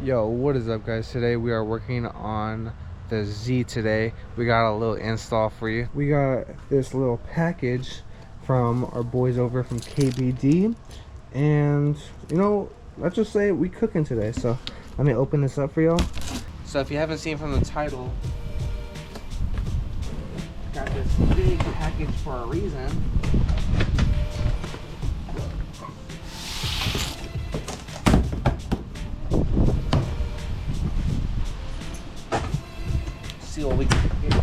Yo, what is up, guys? Today we are working on the Z. Today we got a little install for you. We got this little package from our boys over from KBD, and you know, let's just say we cooking today. So let me open this up for y'all. So if you haven't seen from the title, got this big package for a reason. See what we can get.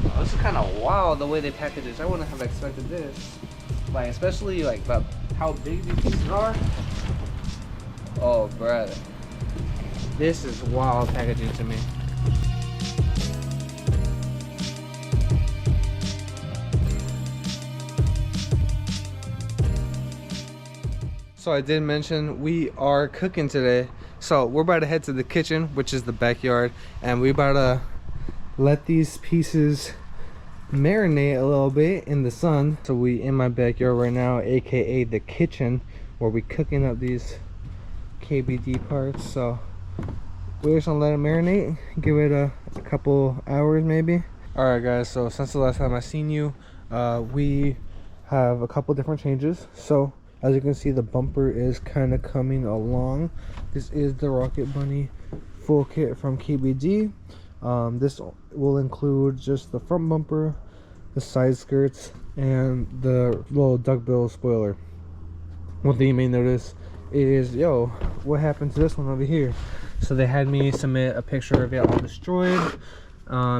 Oh, this is kind of wild the way they package this. I wouldn't have expected this. Like, especially like about how big these pieces are. Oh, brother. This is wild packaging to me. So I did mention we are cooking today. So we're about to head to the kitchen, which is the backyard, and we about to let these pieces marinate a little bit in the sun. So we in my backyard right now, aka the kitchen, where we cooking up these KBD parts. So we're just gonna let it marinate, give it a couple hours maybe. All right, guys, so since the last time I seen you, we have a couple different changes. So as you can see, the bumper is kind of coming along. This is the Rocket Bunny full kit from KBD. This will include just the front bumper, the side skirts, and the little duckbill spoiler. One thing you may notice is, yo, what happened to this one over here? So they had me submit a picture of it all destroyed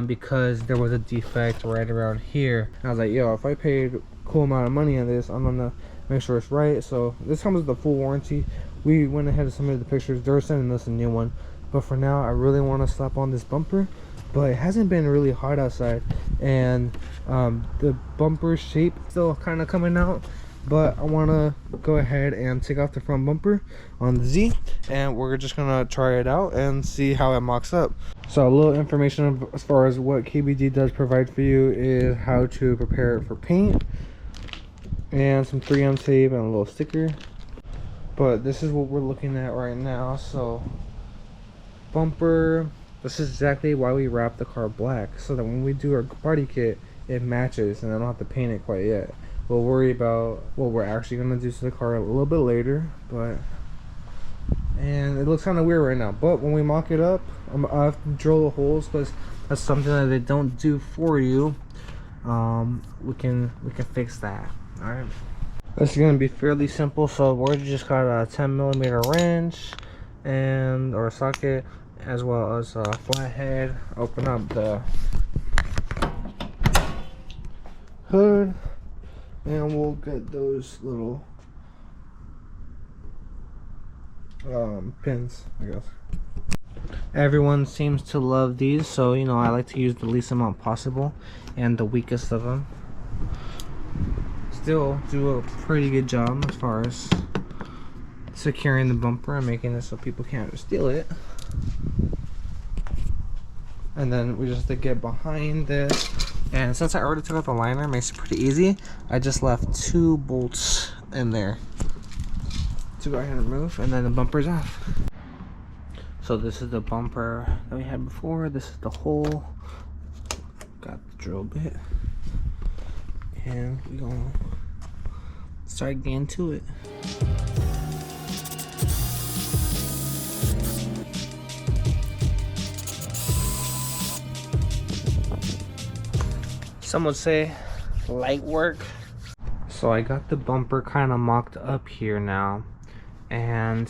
because there was a defect right around here. And I was like, yo, if I paid a cool amount of money on this, I'm gonna make sure it's right. So this comes with the full warranty. We went ahead and submitted the pictures. They're sending us a new one, but for now I really want to slap on this bumper, but it hasn't been really hot outside, and the bumper shape still kind of coming out, but I want to go ahead and take off the front bumper on the Z, and we're just gonna try it out and see how it mocks up. So a little information as far as what KBD does provide for you is how to prepare it for paint, and some 3M tape and a little sticker. But this is what we're looking at right now. So bumper, this is exactly why we wrap the car black, so that when we do our body kit it matches and I don't have to paint it quite yet. We'll worry about what we're actually going to do to the car a little bit later, and it looks kind of weird right now, but when we mock it up, I have to drill the holes because that's something that they don't do for you. We can fix that. All right, this is going to be fairly simple. So we're just got a 10mm wrench or a socket, as well as a flathead. Open up the hood, and we'll get those little pins, I guess. Everyone seems to love these, so you know, I like to use the least amount possible and the weakest of them. Still do a pretty good job as far as securing the bumper and making it so people can't steal it. And then we just have to get behind this, and since I already took out the liner, it makes it pretty easy. I just left 2 bolts in there to go ahead and remove, and then the bumper's off. So this is the bumper that we had before. This is the hole. Got the drill bit, and we're gonna start getting to it. Some would say light work. So I got the bumper kind of mocked up here now, and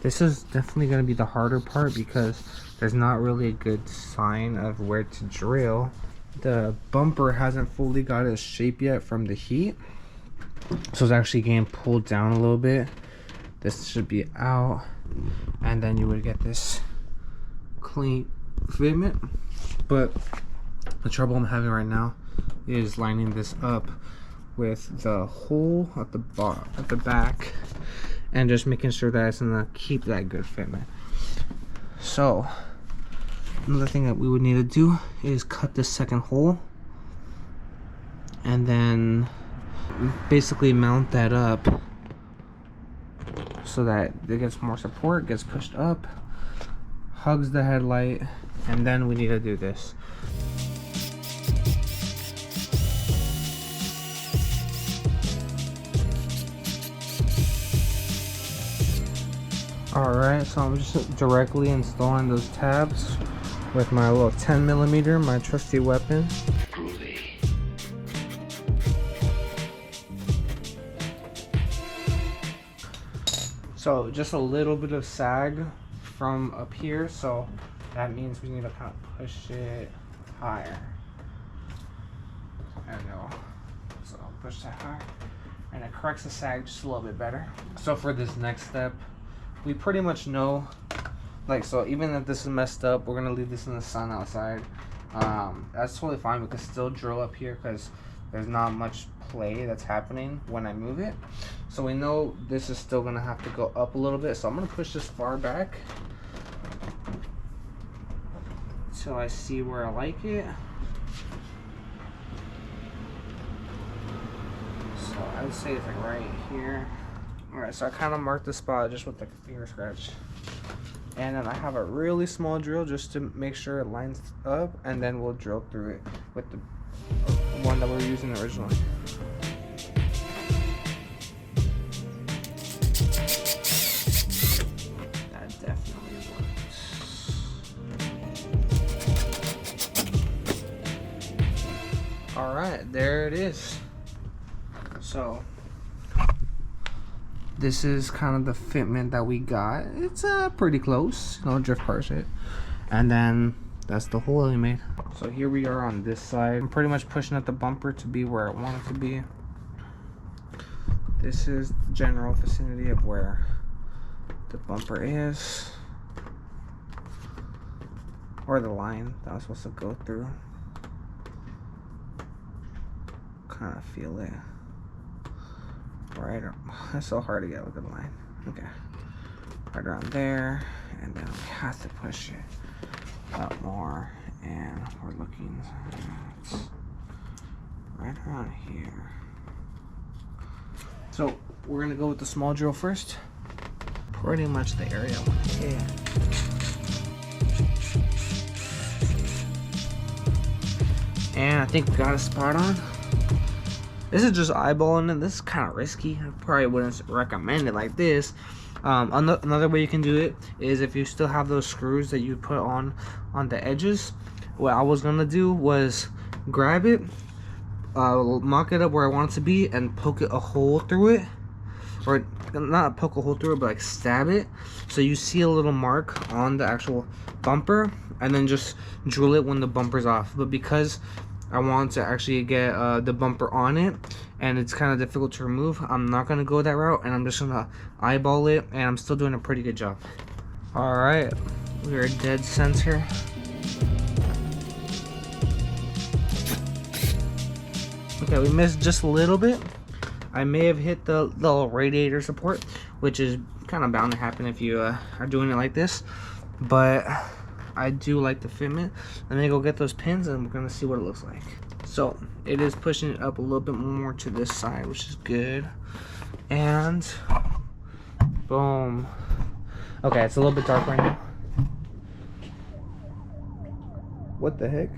this is definitely going to be the harder part because there's not really a good sign of where to drill. The bumper hasn't fully got its shape yet from the heat, so it's actually getting pulled down a little bit. This should be out, and then you would get this clean fitment. But the trouble I'm having right now is lining this up with the hole at the back, and just making sure that it's gonna keep that good fitment. So another thing that we would need to do is cut this second hole, and then basically mount that up so that it gets more support, gets pushed up, hugs the headlight, and then we need to do this. Alright, so I'm just directly installing those tabs with my little 10mm, my trusty weapon. So just a little bit of sag from up here, so that means we need to kind of push it higher. There we go. So I'll push that higher, and it corrects the sag just a little bit better. So for this next step, we pretty much know, like, so even if this is messed up, we're gonna leave this in the sun outside. That's totally fine. We can still drill up here because there's not much play that's happening when I move it. So we know this is still gonna have to go up a little bit, so I'm gonna push this far back till I see where I like it. So I would say it's like right here. Alright, so I kind of marked the spot just with like a finger scratch, and then I have a really small drill just to make sure it lines up, and then we'll drill through it with the one that we were using originally. Alright, there it is. So this is kind of the fitment that we got. It's pretty close, you know, drift car shit. And then that's the hole we made. So here we are on this side. I'm pretty much pushing at the bumper to be where I want it to be. This is the general vicinity of where the bumper is, or the line that I was supposed to go through. Kind of feel it right. It's so hard to get a good line. Okay, right around there, and then we have to push it up more, and we're looking at right around here. So we're gonna go with the small drill first. Pretty much the area I want to hit. And I think we got a spot on. This is just eyeballing it. This is kind of risky. I probably wouldn't recommend it like this. Another way you can do it is if you still have those screws that you put on the edges. What I was gonna do was grab it, mock it up where I want it to be, and poke a hole through it, or not poke a hole through it, but like stab it, so you see a little mark on the actual bumper, and then just drill it when the bumper's off. But because I want to actually get the bumper on it, and it's kind of difficult to remove, I'm not gonna go that route, and I'm just gonna eyeball it, and I'm still doing a pretty good job. All right, we're dead center. Okay, we missed just a little bit. I may have hit the little radiator support, which is kind of bound to happen if you are doing it like this, but I do like the fitment. Let me go get those pins, and we're gonna see what it looks like. So it is pushing it up a little bit more to this side, which is good. And boom. Okay, it's a little bit dark right now. What the heck?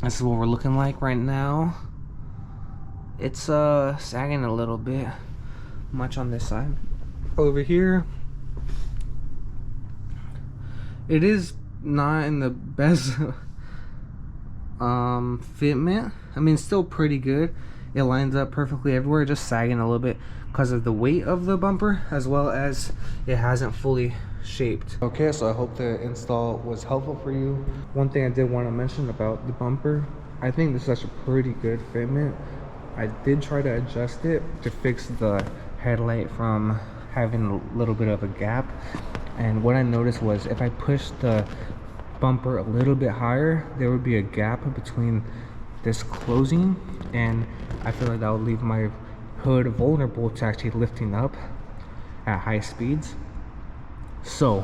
This is what we're looking like right now. It's sagging a little bit much on this side. Over here, it is not in the best fitment. I mean, still pretty good. It lines up perfectly everywhere, just sagging a little bit because of the weight of the bumper, as well as it hasn't fully shaped. Okay, so I hope the install was helpful for you. One thing I did want to mention about the bumper, I think this is actually pretty good fitment. I did try to adjust it to fix the headlight from having a little bit of a gap, and what I noticed was if I pushed the bumper a little bit higher, there would be a gap between this closing, and I feel like that would leave my hood vulnerable to actually lifting up at high speeds. So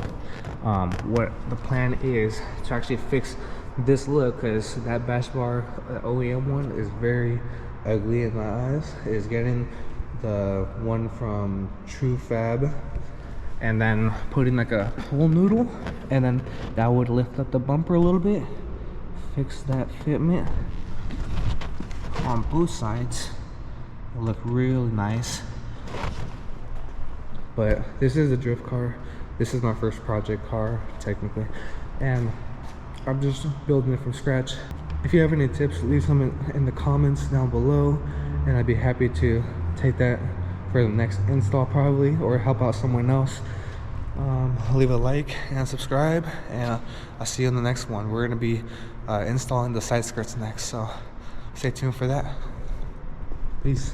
what the plan is to actually fix this look, because that bash bar OEM one is very ugly in my eyes, is getting the one from True Fab, and then putting like a pool noodle, and then that would lift up the bumper a little bit, fix that fitment on both sides. It'll look really nice. But this is a drift car. This is my first project car technically, and I'm just building it from scratch. If you have any tips, leave some in the comments down below, and I'd be happy to take that for the next install probably, or help out someone else. Leave a like and subscribe, and I'll see you in the next one. We're gonna be installing the side skirts next, so stay tuned for that. Peace.